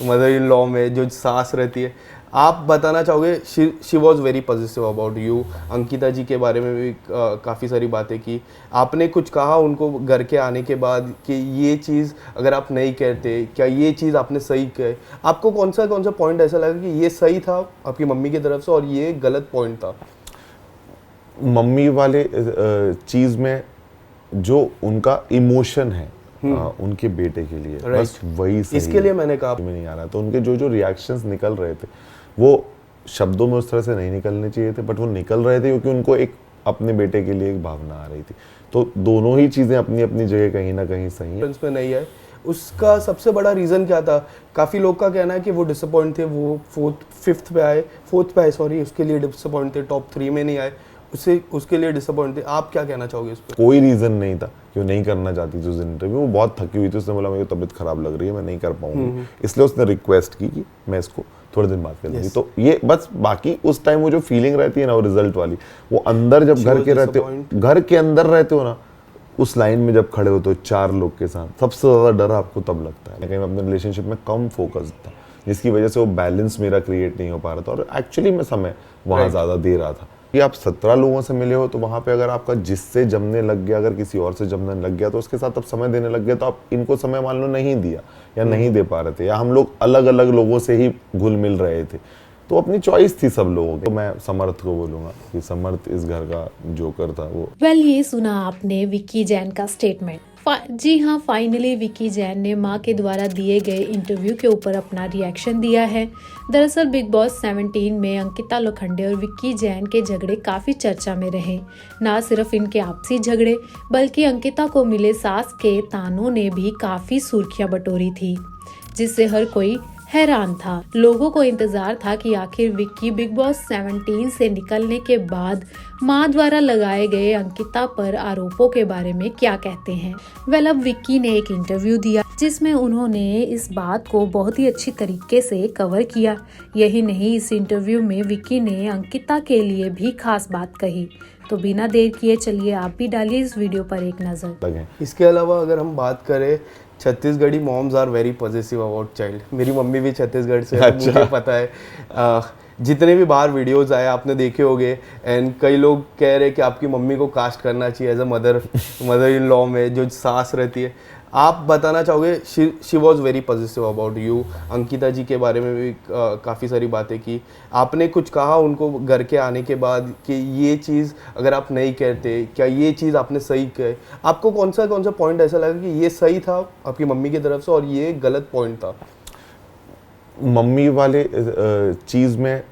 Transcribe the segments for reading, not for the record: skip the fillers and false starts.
Mother in law में जो सास रहती है, आप बताना चाहोगे? She was very positive about you. Ankita ji के बारे में भी काफ़ी सारी बातें की। आपने कुछ कहा उनको घर के आने के बाद कि ये चीज़ अगर आप नहीं कहते, क्या ये चीज़ आपने सही कहे? आपको कौन सा पॉइंट ऐसा लगा कि ये सही था आपकी मम्मी की तरफ से और ये गलत पॉइंट था? मम्मी वाले चीज़ में जो उनका इमोशन है उनके बेटे के लिए, बस वही सही इसके लिए मैंने कहा में नहीं आ रहा। तो उनके जो रिएक्शंस निकल रहे थे वो शब्दों में उस तरह से नहीं निकलने चाहिए थे, बट वो निकल रहे थे क्योंकि उनको एक अपने बेटे के लिए एक भावना आ रही थी। तो दोनों ही चीज़ें अपनी अपनी जगह कहीं ना कहीं सही है। में नहीं है, उसका सबसे बड़ा रीज़न क्या था? काफ़ी लोग का कहना है कि वो डिसअपॉइंट थे, वो फोर्थ पे आए सॉरी, उसके लिए डिसअपॉइंट थे, टॉप 3 में नहीं आए, उसके लिए डिसअपॉइंट थे। आप क्या कहना चाहोगे इस पर? कोई रीज़न नहीं था कि वो नहीं करना चाहती थी उस इंटरव्यू। वो बहुत थकी हुई थी, उसने बोला मेरी तबीयत खराब लग रही है, मैं नहीं कर पाऊंगी, इसलिए उसने रिक्वेस्ट की कि मैं इसको थोड़े दिन बाद कर लूंगी। तो ये बस, बाकी उस टाइम वो जो फीलिंग रहती है ना, वो रिजल्ट वाली, वो अंदर जब घर के अंदर रहते हो ना, उस लाइन में जब खड़े होते हो 4 लोग के साथ, सबसे ज़्यादा डर आपको तब लगता है। कहीं मैं अपने रिलेशनशिप में कम फोकस था, जिसकी वजह से वो बैलेंस मेरा क्रिएट नहीं हो पा रहा था, और एक्चुअली मैं समय वहाँ ज़्यादा दे रहा था कि आप 17 लोगों से मिले हो, तो वहाँ पे अगर आपका जिससे जमने लग गया, अगर किसी और से जमने लग गया, तो उसके साथ आप समय देने लग गया, तो आप इनको समय मान लो नहीं दिया या नहीं दे पा रहे थे, या हम लोग अलग अलग लोगों से ही घुल मिल रहे थे। तो अपनी चॉइस थी सब लोगों की। तो मैं समर्थ को बोलूंगा कि समर्थ इस घर का जोकर था वो। ये सुना आपने विक्की जैन का स्टेटमेंट। जी हाँ, फाइनली विक्की जैन ने मां के द्वारा दिए गए इंटरव्यू के ऊपर अपना रिएक्शन दिया है। दरअसल बिग बॉस 17 में अंकिता लोखंडे और विक्की जैन के झगड़े काफी चर्चा में रहे। ना सिर्फ इनके आपसी झगड़े, बल्कि अंकिता को मिले सास के तानों ने भी काफी सुर्खियां बटोरी थी, जिससे हर कोई हैरान था। लोगों को इंतजार था कि आखिर विक्की बिग बॉस 17 से निकलने के बाद मां द्वारा लगाए गए अंकिता पर आरोपों के बारे में क्या कहते हैं। अब विक्की ने एक इंटरव्यू दिया, जिसमें उन्होंने इस बात को बहुत ही अच्छी तरीके से कवर किया। यही नहीं, इस इंटरव्यू में विक्की ने अंकिता के लिए भी खास बात कही। तो बिना देर किए चलिए आप भी डालिए इस वीडियो पर एक नजर। इसके अलावा अगर हम बात करें, Chhattisgarhi moms are very positive about child. मेरी मम्मी भी छत्तीसगढ़ से है, तो मुझे पता है। जितने भी बाहर वीडियोस आए आपने देखे होंगे, एंड कई लोग कह रहे हैं कि आपकी मम्मी को कास्ट करना चाहिए as a mother in law में जो सास रहती है। आप बताना चाहोगे? She was very positive about you. Ankita ji के बारे में भी काफ़ी सारी बातें की। आपने कुछ कहा उनको घर के आने के बाद कि ये चीज़ अगर आप नहीं कहते, क्या ये चीज़ आपने सही कहे? आपको कौन सा पॉइंट ऐसा लगा कि ये सही था आपकी मम्मी की तरफ से और ये गलत पॉइंट था? मम्मी वाले चीज़ में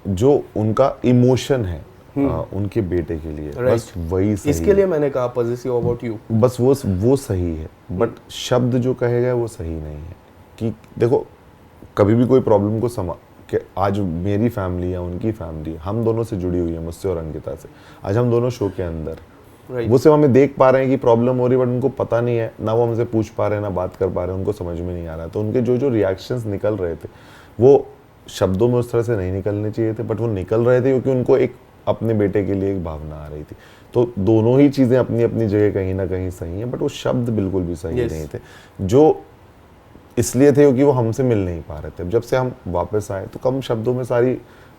जो उनका इमोशन है उनके बेटे के लिए, बस वही सही इसके लिए मैंने कहा पॉजिटिव अबाउट यू। बस वो सही है, बट शब्द जो कहे गए वो सही नहीं है। कि देखो, कभी भी कोई प्रॉब्लम को कि आज मेरी फैमिली या उनकी फैमिली हम दोनों से जुड़ी हुई है, मुझसे और अंकिता से। आज हम दोनों शो के अंदर, वो सिर्फ हमें देख पा रहे हैं कि प्रॉब्लम हो रही है, बट उनको पता नहीं है, ना वो हमसे पूछ पा रहे हैं, ना बात कर पा रहे हैं, उनको समझ में नहीं आ रहा है। तो उनके जो रिएक्शंस निकल रहे थे वो शब्दों में उस तरह से नहीं निकलने चाहिए थे, बट वो निकल रहे थे क्योंकि उनको एक अपने बेटे के लिए एक भावना आ रही थी। तो दोनों ही चीज़ें अपनी अपनी जगह कहीं ना कहीं सही हैं, बट वो शब्द बिल्कुल भी सही नहीं थे। जो इसलिए थे क्योंकि वो हमसे मिल नहीं पा रहे थे। जब से हम वापस आए तो कम शब्दों में सारी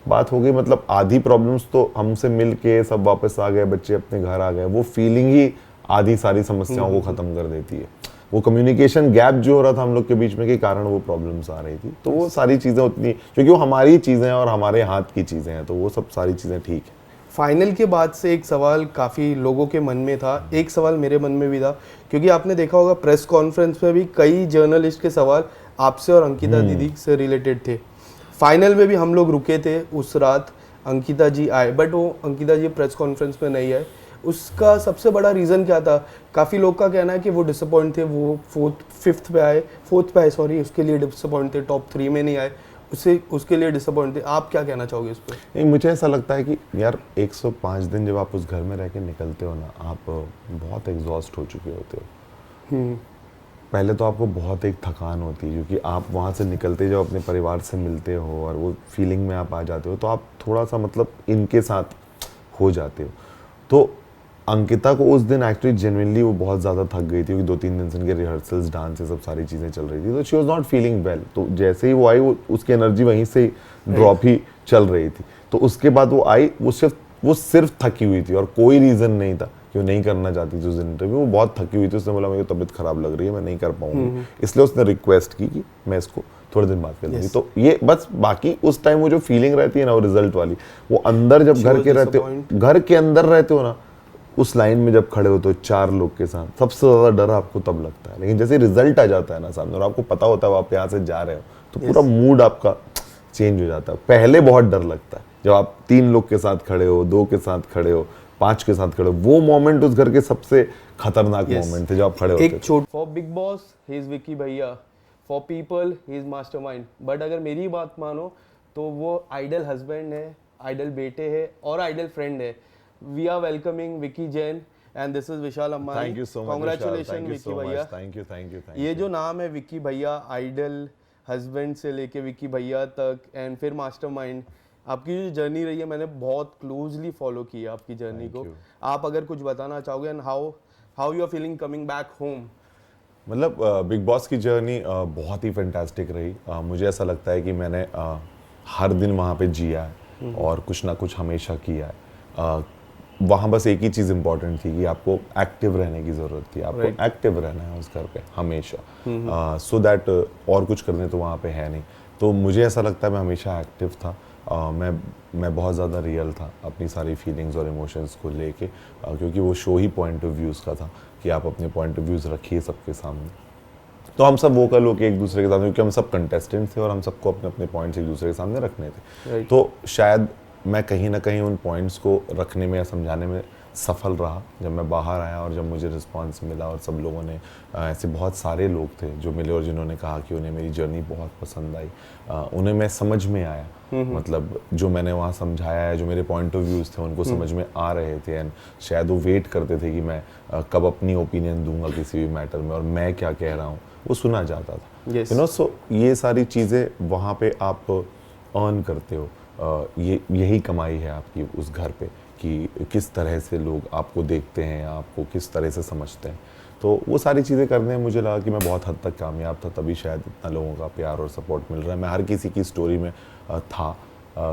बात हो गई। मतलब आधी प्रॉब्लम्स तो हमसे मिल के सब वापस आ गए, बच्चे अपने घर आ गए। वो फीलिंग ही आधी सारी समस्याओं को ख़त्म कर देती है। वो कम्युनिकेशन गैप जो हो रहा था हम लोग के बीच में के कारण वो प्रॉब्लम्स आ रही थी। तो वो सारी चीज़ें उतनी, क्योंकि वो हमारी चीज़ें हैं और हमारे हाथ की चीज़ें हैं, तो वो सब सारी चीज़ें ठीक है। फाइनल के बाद से एक सवाल काफ़ी लोगों के मन में था, एक सवाल मेरे मन में भी था, क्योंकि आपने देखा होगा प्रेस कॉन्फ्रेंस में भी कई जर्नलिस्ट के सवाल आपसे और अंकिता दीदी से रिलेटेड थे। फाइनल में भी हम लोग रुके थे उस रात, अंकिता जी आए, बट वो अंकिता जी प्रेस कॉन्फ्रेंस में नहीं आए। उसका सबसे बड़ा रीज़न क्या था? काफ़ी लोग का कहना है कि वो डिसअपॉइंट थे, वो फोर्थ पे आए सॉरी, उसके लिए डिसअपॉइंट थे, टॉप 3 में नहीं आए, उसके लिए डिसअपॉइंट थे। आप क्या कहना चाहोगे इस पर? नहीं, मुझे ऐसा लगता है कि यार 105 दिन जब आप उस घर में रह के निकलते हो ना, आप बहुत एग्जॉस्ट हो चुके होते हो। पहले तो आपको बहुत एक थकान होती है, क्योंकि आप वहाँ से निकलते जब अपने परिवार से मिलते हो और वो फीलिंग में आप आ जाते हो, तो आप थोड़ा सा मतलब इनके साथ हो जाते हो। तो अंकिता को उस दिन एक्चुअली जेन्युइनली वो बहुत ज़्यादा थक गई थी क्योंकि 2-3 दिन से उनके रिहर्सल्स, डांस, ये सब सारी चीज़ें चल रही थी, तो she was not feeling well. तो जैसे ही वो आई, वो उसकी एनर्जी वहीं से ड्रॉप ही चल रही थी। तो उसके बाद वो आई, वो सिर्फ थकी हुई थी और कोई रीज़न नहीं था कि वो नहीं करना चाहती थी उस इंटरव्यू। वो बहुत थकी हुई थी, उसने बोला मेरी तबीयत खराब लग रही है, मैं नहीं कर पाऊंगी, इसलिए उसने रिक्वेस्ट की कि मैं इसको थोड़े दिन बाद कर लूंगी। तो ये बस, बाकी उस टाइम वो जो फीलिंग रहती है ना, वो रिजल्ट वाली, वो अंदर जब घर के अंदर रहते हो ना, उस लाइन में जब खड़े होते हो 4 लोग के साथ, सबसे ज्यादा डर आपको तब लगता है। लेकिन जैसे रिजल्ट आ जाता है ना सामने और आपको पता होता है आप यहाँ से जा रहे हो, तो पूरा मूड आपका चेंज हो जाता है। पहले बहुत डर लगता है जब आप 3 लोग के साथ खड़े हो, 2 के साथ खड़े हो, 5 के साथ खड़े हो, वो मोमेंट उस घर के सबसे खतरनाक मोमेंट थे जब आप खड़े होते एक छोट for Bigg Boss he is Vicky भैया, for people he is mastermind, but अगर मेरी बात मानो तो वो आइडल हस्बैंड है, आइडल बेटे है और आइडल फ्रेंड है। We are welcoming Vicky Jain and this is Vishal Ambani. Thank you so much, congratulation Vicky भैया। Thank you. ये जो नाम है विकी भैया, आइडल हस्बैंड से लेके विकी भैया तक एंड फिर मास्टरमाइंड, आपकी जो जर्नी रही है मैंने बहुत क्लोजली फॉलो किया आपकी जर्नी को। आप अगर कुछ बताना चाहोगे and how you are feeling coming back home? मतलब बिग बॉस की जर्नी बहुत ही फैंटास्टिक रही। मुझे ऐसा लगता है कि मैंने हर दिन वहाँ पे जिया है और कुछ ना कुछ हमेशा किया है। वहाँ बस एक ही चीज़ इंपॉर्टेंट थी कि आपको एक्टिव रहने की ज़रूरत थी, आपको एक्टिव रहना है उस घर पे हमेशा, सो दैट और कुछ करने तो वहाँ पे है नहीं। तो मुझे ऐसा लगता है मैं हमेशा एक्टिव था। मैं बहुत ज़्यादा रियल था अपनी सारी फीलिंग्स और इमोशंस को लेके, क्योंकि वो show he point of views का था कि आप अपने पॉइंट ऑफ व्यूज़ रखिए सबके सामने। तो हम सब वोकल होके एक दूसरे के सामने, क्योंकि हम सब कंटेस्टेंट थे और हम सबको अपने अपने पॉइंट्स एक दूसरे के सामने रखने थे। तो शायद मैं कहीं ना कहीं उन पॉइंट्स को रखने में या समझाने में सफल रहा। जब मैं बाहर आया और जब मुझे रिस्पांस मिला और सब लोगों ने, ऐसे बहुत सारे लोग थे जो मिले और जिन्होंने कहा कि उन्हें मेरी जर्नी बहुत पसंद आई, उन्हें मैं समझ में आया, मतलब जो मैंने वहाँ समझाया है, जो मेरे पॉइंट ऑफ व्यूज़ थे उनको समझ में आ रहे थे। एंड शायद वो वेट करते थे कि मैं कब अपनी ओपिनियन दूंगा किसी भी मैटर में और मैं क्या कह रहा हूँ वो सुना जाता था। यू नो, सो ये सारी चीज़ें वहाँ पे आप अर्न करते हो। यही कमाई है आपकी उस घर पे कि किस तरह से लोग आपको देखते हैं, आपको किस तरह से समझते हैं। तो वो सारी चीज़ें करने में मुझे लगा कि मैं बहुत हद तक कामयाब था, तभी शायद इतना लोगों का प्यार और सपोर्ट मिल रहा है। मैं हर किसी की स्टोरी में था,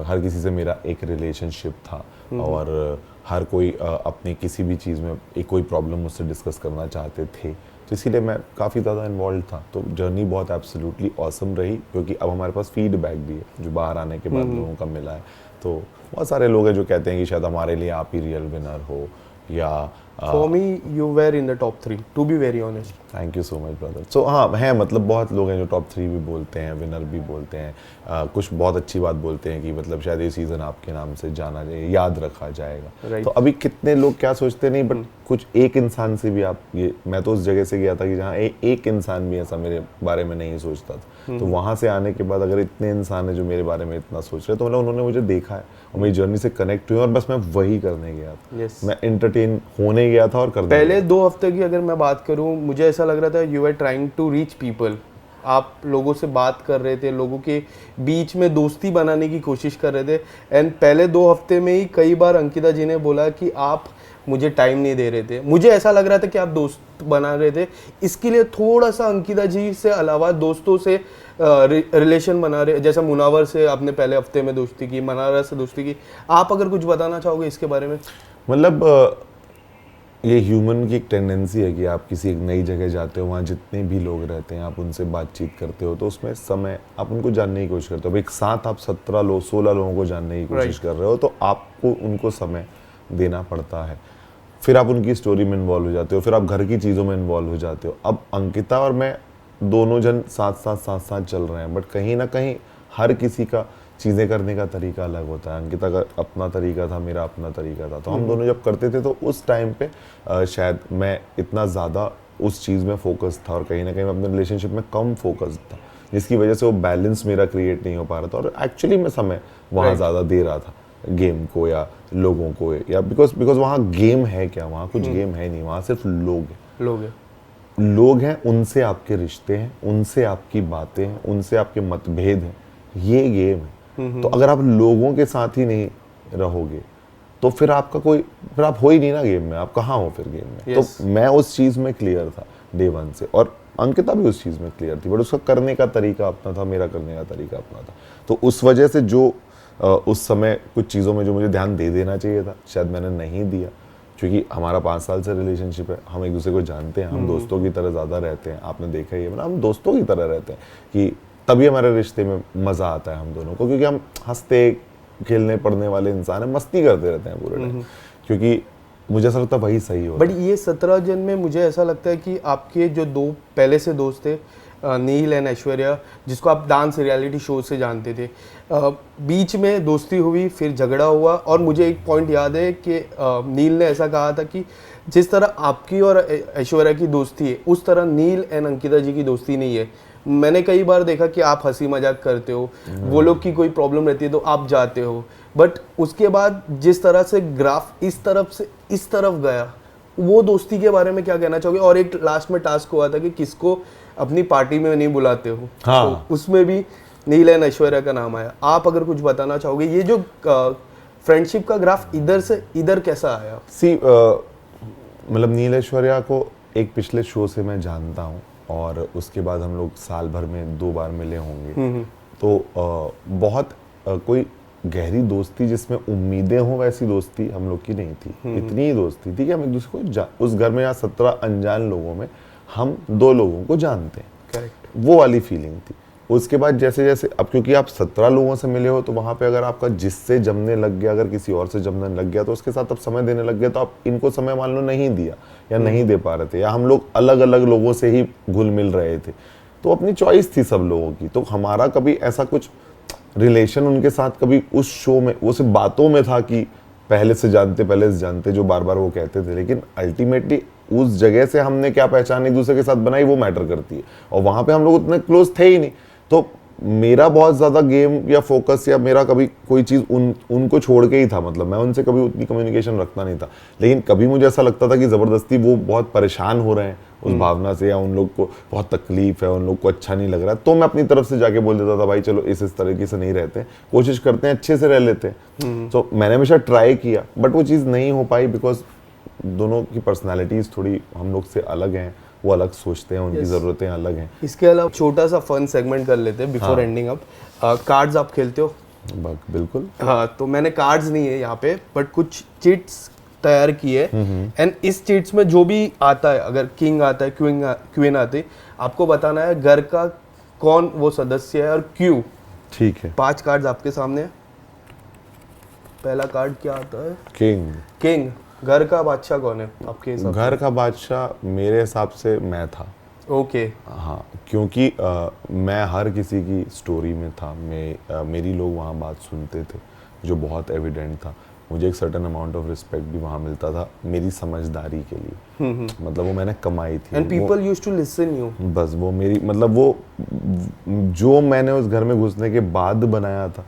हर किसी से मेरा एक रिलेशनशिप था और हर कोई अपनी किसी भी चीज़ में एक कोई प्रॉब्लम मुझसे डिस्कस करना चाहते थे, तो इसीलिए मैं काफ़ी ज़्यादा इन्वॉल्व था। तो जर्नी बहुत एब्सोल्युटली ऑसम रही, क्योंकि अब हमारे पास फीडबैक भी है जो बाहर आने के बाद लोगों का मिला है। तो बहुत सारे लोग हैं जो कहते हैं कि शायद हमारे लिए आप ही रियल विनर हो, या For me, you were in the top 3, to be very honest. Thank you so much brother. So हाँ है, मतलब बहुत लोग हैं जो टॉप 3 भी बोलते हैं, विनर भी बोलते हैं, कुछ बहुत अच्छी बात बोलते हैं कि मतलब शायद ये सीज़न आपके नाम से जाना जाए, याद रखा जाएगा। तो अभी कितने लोग क्या सोचते नहीं, बट कुछ एक इंसान से भी आप, ये मैं तो उस जगह से गया था कि जहाँ एक इंसान भी ऐसा मेरे बारे में नहीं सोचता था। तो वहाँ से आने के बाद अगर इतने इंसान है जो मेरे बारे में इतना सोच रहे हैं, तो मतलब उन्होंने मुझे देखा है और मेरी जर्नी से कनेक्ट हुई और बस मैं वही करने गया था। मैं एंटरटेन होने गया था और करने पहले 2 हफ्ते की अगर मैं बात करूं, मुझे ऐसा लग रहा था you are trying to reach people. आप लोगों से बात कर रहे थे, लोगों के बीच में दोस्ती बनाने की कोशिश कर रहे थे। एंड पहले 2 हफ्ते में ही कई बार अंकिता जी ने बोला कि आप मुझे टाइम नहीं दे रहे थे। मुझे ऐसा लग रहा था कि आप दोस्त बना रहे थे, इसके लिए थोड़ा सा अंकिता जी से अलावा दोस्तों से रिलेशन बना रहे, जैसा मुनावर से आपने पहले हफ्ते में दोस्ती की, मनारा से दोस्ती की। आप अगर कुछ बताना चाहोगे इसके बारे में? मतलब ये ह्यूमन की एक टेंडेंसी है कि आप किसी एक नई जगह जाते हो, वहाँ जितने भी लोग रहते हैं आप उनसे बातचीत करते हो, तो उसमें समय आप उनको जानने की कोशिश करते हो। एक साथ आप 16 लोगों को जानने की कोशिश कर रहे हो, तो आपको उनको समय देना पड़ता है। फिर आप उनकी स्टोरी में इन्वॉल्व हो जाते हो, फिर आप घर की चीज़ों में इन्वॉल्व हो जाते हो। अब अंकिता और मैं दोनों जन साथ चल रहे हैं, बट कहीं ना कहीं हर किसी का चीज़ें करने का तरीका अलग होता है। अंकिता का अपना तरीका था, मेरा अपना तरीका था। तो हम दोनों जब करते थे तो उस टाइम पे शायद मैं इतना ज़्यादा उस चीज़ में फोकस था और कहीं ना कहीं मैं अपने रिलेशनशिप में कम फोकस था, जिसकी वजह से वो बैलेंस मेरा क्रिएट नहीं हो पा रहा था। और एक्चुअली मैं समय वहाँ ज़्यादा दे रहा था गेम को या लोगों को, या बिकॉज वहाँ गेम है क्या, वहाँ कुछ गेम है नहीं, वहाँ सिर्फ लोग हैं, उनसे आपके रिश्ते हैं, उनसे आपकी बातें हैं, उनसे आपके मतभेद हैं, ये गेम है। तो अगर आप लोगों के साथ ही नहीं रहोगे तो फिर आप हो ही नहीं ना गेम में, आप कहाँ हो फिर गेम में। Yes. तो मैं उस चीज़ में क्लियर था डे 1 से, और अंकिता भी उस चीज़ में क्लियर थी, बट उसका करने का तरीका अपना था, मेरा करने का तरीका अपना था। तो उस वजह से जो उस समय कुछ चीज़ों में जो मुझे ध्यान दे देना चाहिए था, शायद मैंने नहीं दिया, क्योंकि हमारा 5 साल से रिलेशनशिप है, हम एक दूसरे को जानते हैं, हम दोस्तों की तरह ज़्यादा रहते हैं, आपने देखा ही है, मतलब हम दोस्तों की तरह रहते हैं, कि तभी हमारे रिश्ते में मज़ा आता है हम दोनों को, क्योंकि हम हंसते खेलने पढ़ने वाले इंसान हैं, मस्ती करते रहते हैं पूरे टाइम, क्योंकि मुझे ऐसा लगता है वही सही होता बट ये 17 जन में मुझे ऐसा लगता है कि आपके जो 2 पहले से दोस्त थे, नील एंड ऐश्वर्या, जिसको आप डांस रियलिटी शो से जानते थे, बीच में दोस्ती हुई, फिर झगड़ा हुआ, और मुझे एक पॉइंट याद है कि नील ने ऐसा कहा था कि जिस तरह आपकी और ऐश्वर्या की दोस्ती है, उस तरह नील एंड अंकिता जी की दोस्ती नहीं है। मैंने कई बार देखा कि आप हंसी मजाक करते हो, वो लोग की कोई प्रॉब्लम रहती है तो आप जाते हो, बट उसके बाद जिस तरह से ग्राफ इस तरफ से इस तरफ गया, वो दोस्ती के बारे में क्या कहना चाहोगे? और एक लास्ट में टास्क हुआ था कि किसको अपनी पार्टी में नहीं बुलाते हो, हाँ। तो उसमें भी नील एंड ऐश्वर्या का नाम आया। आप अगर कुछ बताना चाहोगे, ये जो फ्रेंडशिप का ग्राफ इधर से इधर कैसा आया? मतलब नील ऐश्वर्या को एक पिछले शो से मैं जानता हूँ, और उसके बाद हम लोग साल भर में 2 बार मिले होंगे, तो बहुत कोई गहरी दोस्ती जिसमें उम्मीदें हों वैसी दोस्ती हम लोग की नहीं थी। इतनी ही दोस्ती थी कि हम एक दूसरे को उस घर में यहाँ 17 अनजान लोगों में हम 2 लोगों को जानते हैं। करेक्ट। वो वाली फीलिंग थी। उसके बाद जैसे जैसे, अब क्योंकि आप 17 लोगों से मिले हो, तो वहाँ पे अगर आपका जिससे जमने लग गया, अगर किसी और से जमने लग गया, तो उसके साथ आप समय देने लग गए, तो आप इनको समय मान लो नहीं दिया, या नहीं दे पा रहे थे, या हम लोग अलग अलग लोगों से ही घुल मिल रहे थे, तो अपनी चॉइस थी सब लोगों की। तो हमारा कभी ऐसा कुछ रिलेशन उनके साथ कभी उस शो में, वो सिर्फ बातों में था कि पहले से जानते, जो बार बार वो कहते थे, लेकिन अल्टीमेटली उस जगह से हमने क्या पहचान एक दूसरे के साथ बनाई, वो मैटर करती है। और वहां पे हम लोग उतने क्लोज थे ही नहीं, तो मेरा बहुत ज्यादा गेम या फोकस या मेरा कभी कोई चीज उनको छोड़ के ही था। मतलब मैं उनसे कभी उतनी कम्युनिकेशन रखता नहीं था, लेकिन कभी मुझे ऐसा लगता था कि जबरदस्ती वो बहुत परेशान हो रहे हैं उस भावना से, या उन लोग को बहुत तकलीफ है, उन लोग को अच्छा नहीं लग रहा है, तो मैं अपनी तरफ से जाके बोल देता था, भाई चलो इस तरीके से नहीं रहते, कोशिश करते हैं अच्छे से रह लेते हैं। तो मैंने हमेशा ट्राई किया, बट वो चीज़ नहीं हो पाई, बिकॉज दोनों की पर्सनैलिटीज थोड़ी हम लोग से अलग हैं, वो अलग सोचते हैं, उनकी ज़रूरतें अलग हैं। इसके अलावा छोटा सा फन सेगमेंट कर लेते हैं बिफोर एंडिंग अप। कार्ड्स आप खेलते हो? बिल्कुल। हाँ, तो मैंने कार्ड्स नहीं है यहाँ पे, बट कुछ चिट्स तैयार की है, एंड इस चिट्स में जो भी आता है, अगर किंग आता है, क्वीन आती है, आपको बताना है घर का कौन वो सदस्य है और क्यों। ठीक है। 5 कार्ड्स आपके सामने है। पहला कार्ड क्या आता है? किंग। किंग। घर का बादशाह कौन है आपके हिसाब से? घर का बादशाह मेरे हिसाब से मैं था। ओके। हाँ, क्योंकि मैं हर किसी की स्टोरी में था, मेरी लोग वहाँ बात सुनते थे, जो बहुत एविडेंट था। मुझे एक सर्टेन अमाउंट ऑफ रिस्पेक्ट भी वहाँ मिलता था मेरी समझदारी के लिए, मतलब वो मैंने कमाई थी। And people used to listen you. बस वो मेरी, मतलब वो जो मैंने उस घर में घुसने के बाद बनाया था,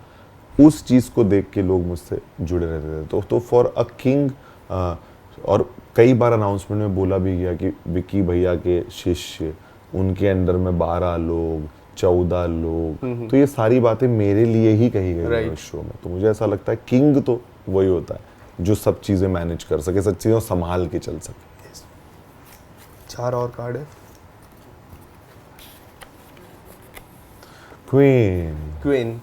उस चीज़ को देख के लोग मुझसे जुड़े रहते थे। तो फॉर अ किंग, और कई बार अनाउंसमेंट में बोला भी गया कि विक्की भैया के शिष्य, उनके अंडर में 12 लोग, 14 लोग, तो ये सारी बातें मेरे लिए ही कही गई है उस शो में। तो मुझे ऐसा लगता है किंग तो वही होता है जो सब चीजें मैनेज कर सके, सब चीजें संभाल के चल सके। 4 और कार्ड है। क्वीन। क्वीन।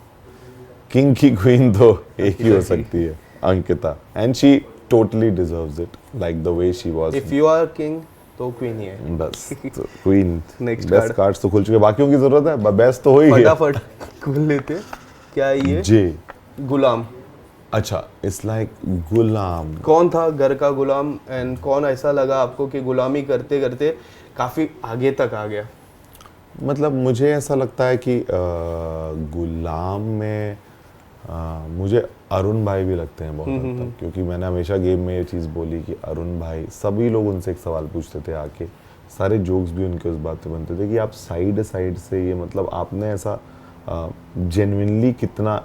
किंग की क्वीन तो एक ही हो सकती है, Ankita, and she totally deserves it, like the way she was. If you are king तो क्वीन ही है। बस तो क्वीन। नेक्स्ट बेस्ट कार्ड्स तो खुल चुके, बाकियों की जरूरत है, बेस्ट तो हो ही गया। फटाफट खोल लेते हैं। क्या है ये? जे। गुलाम। अच्छा, इट्स लाइक गुलाम। कौन था घर का गुलाम, एंड कौन ऐसा लगा आपको कि गुलामी करते करते काफी आगे तक आ गया? मतलब मुझे ऐसा लगता है कि गुलाम में मुझे अरुण भाई भी लगते हैं बहुत हद तक, क्योंकि मैंने हमेशा गेम में ये चीज़ बोली कि अरुण भाई, सभी लोग उनसे एक सवाल पूछते थे आके, सारे जोक्स भी उनके उस बात पे बनते थे कि आप साइड से ये, मतलब आपने ऐसा जेन्युइनली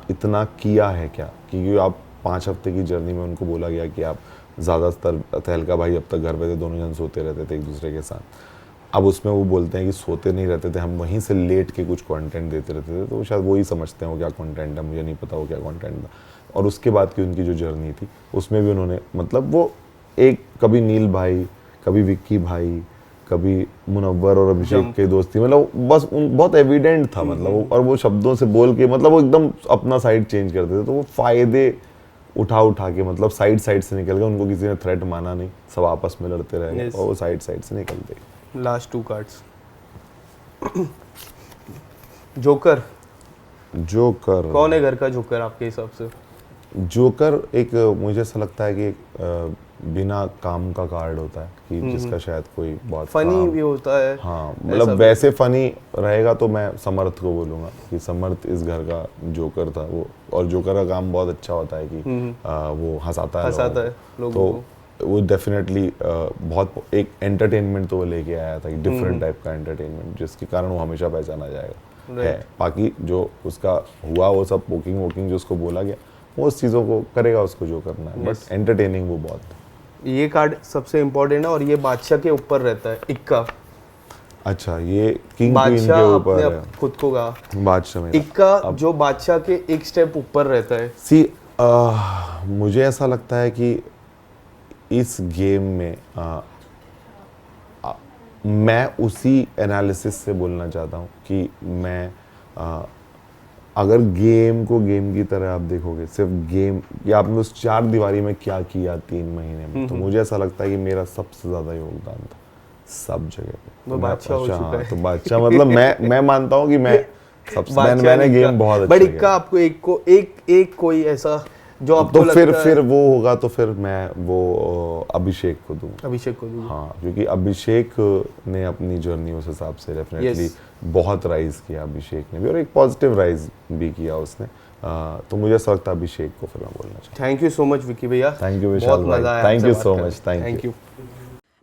इतना किया है क्या? क्योंकि आप 5 हफ्ते की जर्नी में उनको बोला गया कि आप ज़्यादातर, तहलका भाई अब तक घर पे थे, दोनों जन सोते रहते थे एक दूसरे के साथ, अब उसमें वो बोलते हैं कि सोते नहीं रहते थे, हम वहीं से लेट के कुछ कंटेंट देते रहते थे, तो शायद वही समझते हैं वो क्या कंटेंट है, मुझे नहीं पता वो क्या कंटेंट था। और उसके बाद की उनकी जो जर्नी थी उसमें भी उन्होंने मतलब वो एक कभी नील भाई, कभी विक्की भाई, कभी मुनव्वर और अभिषेक के दोस्ती, मतलब बस बहुत एविडेंट था मतलब और वो शब्दों से बोल के मतलब वो एकदम अपना साइड चेंज करते थे, तो वो फायदे उठा के मतलब साइड से निकल गए, उनको किसी ने थ्रेट माना नहीं, सब आपस में लड़ते रहे और वो साइड से निकलते। Last 2 cards. जोकर कौन है घर का जोकर आपके हिसाब से? जोकर एक मुझे ऐसा लगता है कि एक बिना काम का कार्ड होता है कि जिसका शायद कोई बहुत फनी भी होता है। हाँ मतलब वैसे फनी रहेगा तो मैं समर्थ को बोलूँगा कि समर्थ इस घर का जोकर था वो, और जोकर का काम बहुत अच्छा होता है कि वो हंसाता है लोगों को। वो डेफिनेटली बहुत एक एंटरटेनमेंट तो वो लेके आया था, डिफरेंट टाइप का एंटरटेनमेंट जिसके कारण वो हमेशा पहचाना जाएगा है। बाकी जो उसका हुआ वो सब वोकिंग जो उसको बोला गया वो उस चीज़ों को करेगा, उसको जो करना है, बट एंटरटेनिंग वो बहुत। ये कार्ड सबसे इम्पोर्टेंट है और ये बादशाह के ऊपर रहता है, इक्का। अच्छा, ये किंग क्वीन के ऊपर है, खुद को कहा बादशाह में इक्का जो बादशाह के एक स्टेप ऊपर रहता है। सी मुझे ऐसा लगता है कि इस गेम में मैं उसी एनालिसिस से बोलना चाहता हूँ कि मैं अगर गेम को गेम की तरह आप देखोगे, सिर्फ गेम या आपने उस 4 दीवारी में क्या किया 3 महीने में, तो मुझे ऐसा लगता है कि मेरा सबसे ज़्यादा योगदान था सब जगह पे। तो बादशाह हो चुका है। तो बादशाह मतलब मैं मानता हूँ कि मैं सबसे मैंने गेम बहुत अच्छा बट इक्का आपको एक कोई ऐसा जो आपको तो लगता फिर वो होगा तो फिर मैं वो अभिषेक को दूंगा। हाँ, क्योंकि अभिषेक ने अपनी जर्नी उस हिसाब से डेफिनेटली बहुत राइज किया अभिषेक ने भी, और एक पॉजिटिव राइज भी किया उसने। तो मुझे ऐसा लगता है अभिषेक को फिर मैं बोलना चाहता हूँ। Thank you so much Vicky भैया। थैंक यू विशाल भाई, thank you so much, thank you.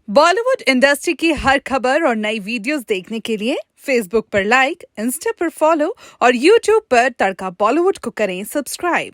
Bollywood industry की हर खबर और नई वीडियोस देखने के लिए फेसबुक पर लाइक, इंस्टा पर फॉलो और यूट्यूब पर तड़का बॉलीवुड को करें सब्सक्राइब।